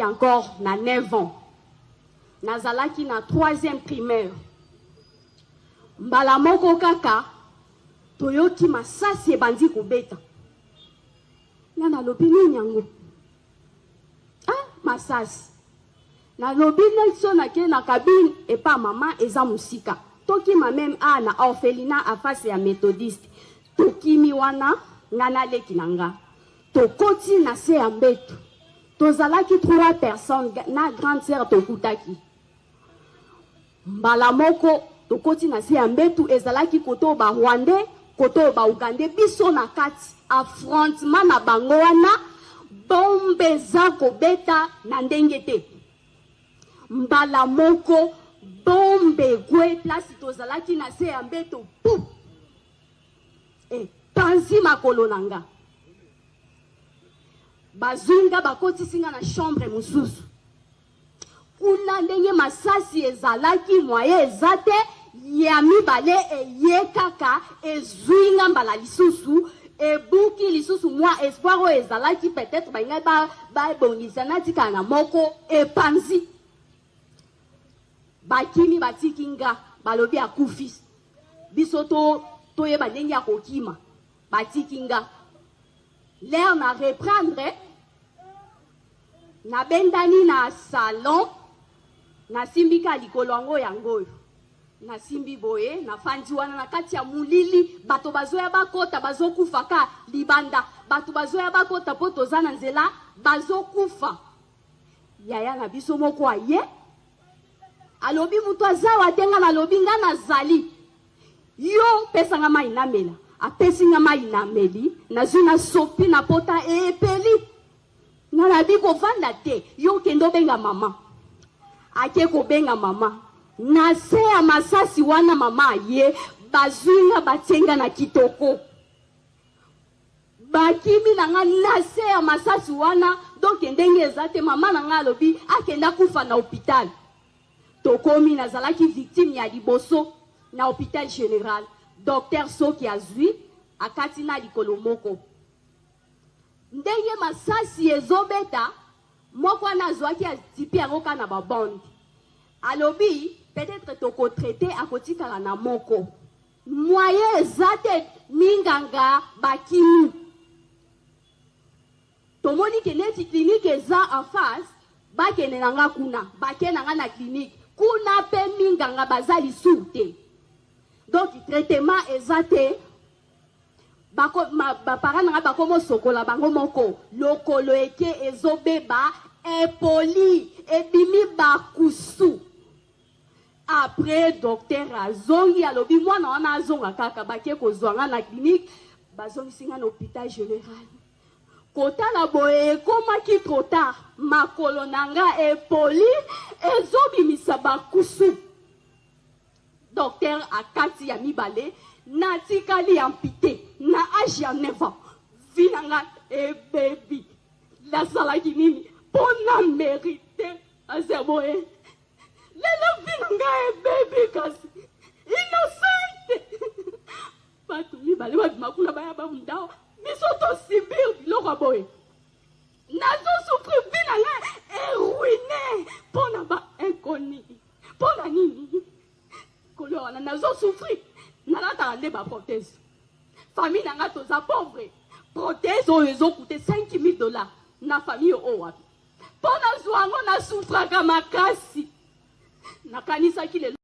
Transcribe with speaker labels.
Speaker 1: nazalaki encore na 9 ans. Nazalaki na 3e primaire. Mbala moko kaka toyoki masasi ebandi kobeta. Na nalobi nini yango? Masasi. Nalobi nelso nake na kabine epa mama eza musika. Toki ma même na orphelinat a face ya méthodiste. Tokimi wana ngana leki nanga. Tokoti na se ya mbetu. Tozalaki 3 personnes na grande sœur tokutaki. Mbala moko tokoti na se ya mbetu ezalaki koto ba Rwandais, koto ba Ugandais biso na kati affrontement na bango wana bombe za kobeta na ndenge te. Mbala moko bombe gwe place tozalaki na se ya mbetu pou. Panzi makolo nanga. Bazunga bakoti singa na chambre mususu. Kuna ndenge masasi ezalaki moye ezate ya mibale eye kaka ezuinga mbala lisusu ebuki lisusu mwa espoir o ezalaki peut-être bainga ba bongisa na tika na moko epanzi. Bakimi batikinga balobi akufi. Biso to yeba ndenge ya kokima batikinga. L'air na reprendre na bendani na salon na simbika likolo yango yango na simbi boye na fandi wana na kati ya mulili bato bazoya bakota bazokufa ka libanda bato bazoya bakota po tozana nzela bazokufa yaya na biso moko aye alobi mutu azawa tenga na lobi nga nazali yo pesanga mai na mela apesi nga mai na meli na zuna sopi na pota epeli na nabi kovanda te yo kendo benga mama ake ko benga mama na se ya masasi wana mama ye bazunga batenga na kitoko bakimi na nga na se ya masasi wana donc ndenge ezate mama na nga lobi akenda kufa na hôpital tokomi nazalaki victime ya liboso na hôpital général. Docteur soki azui akati na likolo moko. Ndenge masasi ezobeta moko na zwaki atipi yango kana ba bond. Alobi peut-être toko traité akotika na moko. Moye ezate minganga bakimi. Tomoni ke neti clinique eza en face bakene nanga kuna bakena nga na clinique kuna pe minganga bazali soute. Donc traitement ezate bako ba parents nga bakomo sokola bango moko lokolo eke ezobeba epoli ebimi bakusu. Après docteur azongi alobi mwana wana azonga kaka bake kozwanga na clinique bazongi singa na hôpital général. Kota la boye komaki trop tard makolo nanga epoli ezobimisa bakusu. Docteur akati ya mibale na tikali ampité na âge ya 9 ans vinanga baby la salaki nini pona mérité azeboye lelo vinanga baby kasi innocente batu mibale wa makula baya ba mundao misoto sibir biloko boye nazo souffrir vinanga ruiné pona ba inconnu pona nini on a souffert. Nalata ande ba prothèse. Famille nanga toza pauvre. Prothèse ils ont coûté $5,000. Na famille o wapi. Pona zwango na souffra ka makasi. Na kanisa kile